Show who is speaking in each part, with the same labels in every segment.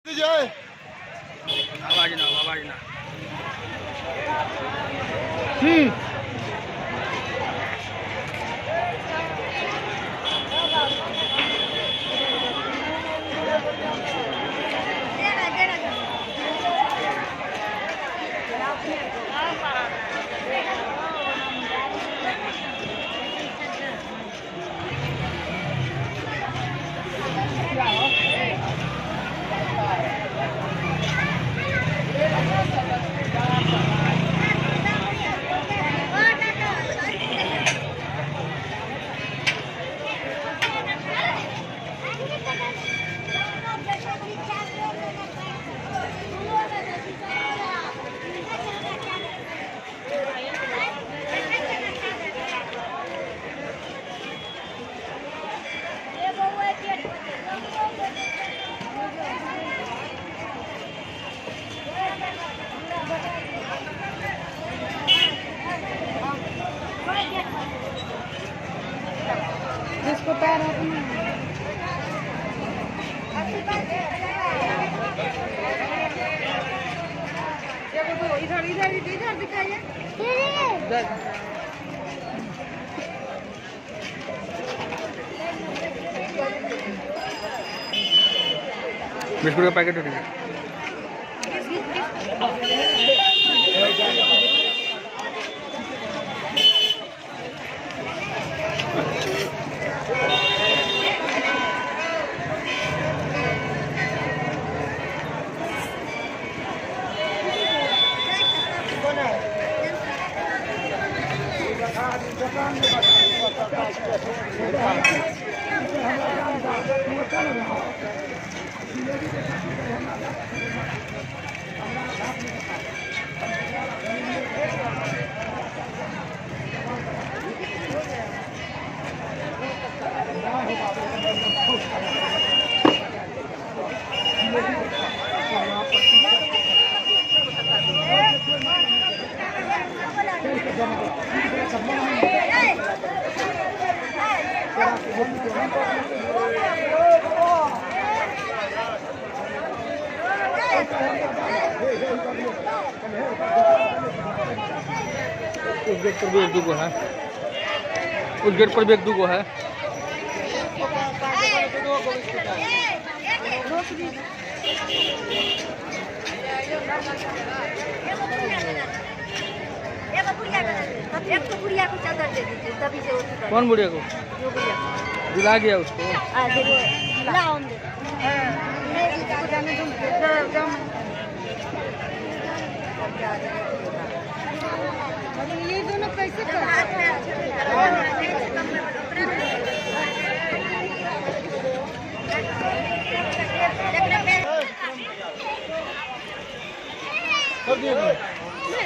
Speaker 1: आवाज ना आवाज ना।
Speaker 2: जिसको पैर इधर इधर इधर दिखाइए।
Speaker 1: बिस्कुट का पैकेट उठ गया। उस गेट पर भी एक दूगो है, उस गेट पर भी एक दूगो है।
Speaker 2: एक तो बुढ़िया को चादर दे दीजिए तभी से होती।
Speaker 1: कौन बुढ़िया को?
Speaker 2: जो बुढ़िया
Speaker 1: दिला गया उसको।
Speaker 2: ये दोनों कैसे कर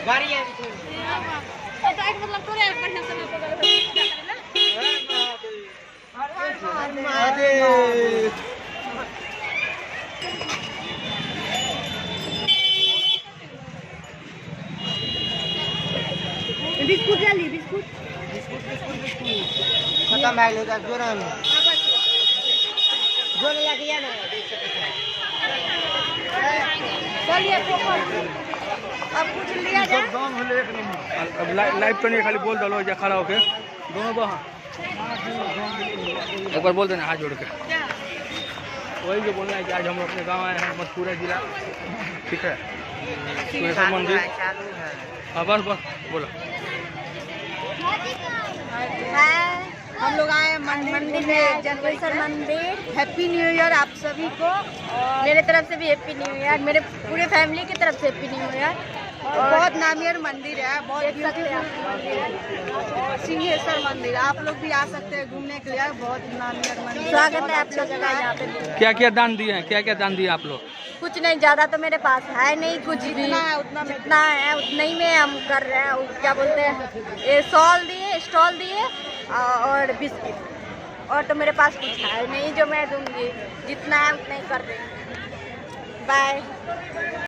Speaker 3: गाड़ी है मतलब पूरे बढ़िया से
Speaker 2: बिस्कुट ले ली बिस्कुट
Speaker 3: खत्म है लोग जोर जोर लग गया ना
Speaker 2: चलिए अब कुछ लिया जाए।
Speaker 1: अब लाइव तो नहीं, खाली बोल दो या खड़ा होके दोनों दो। हाँ एक बार बोल देना हाथ जोड़ के। वही जो बोलना है कि आज हम अपने गांव आए हैं, मधुपुरा जिला। ठीक है, सुरेश्वर मंदिर। हाँ बस बस बोलो।
Speaker 2: हम लोग आए मंदिर में, जनेश्वर मंदिर। हैप्पी न्यू ईयर आप सभी को, मेरे तरफ से भी हैप्पी न्यू ईयर, मेरे पूरे फैमिली की तरफ से हैप्पी न्यू ईयर। और बहुत नामियर मंदिर है, बहुत सिंहेश्वर मंदिर। आप लोग भी आ सकते हैं घूमने के लिए, बहुत नामियर मंदिर। स्वागत है आपका जगह यहाँ पे।
Speaker 1: क्या क्या दान दिए हैं, क्या क्या दान दिए आप लोग?
Speaker 2: कुछ नहीं, ज्यादा तो मेरे पास है नहीं, कुछ भी जितना है उतना ही में हम कर रहे हैं। क्या बोलते हैं, ये स्टॉल दिए और बिस्किट, और तो मेरे पास कुछ है नहीं जो मैं दूंगी। जितना है उतना ही कर रही हूँ। बाय।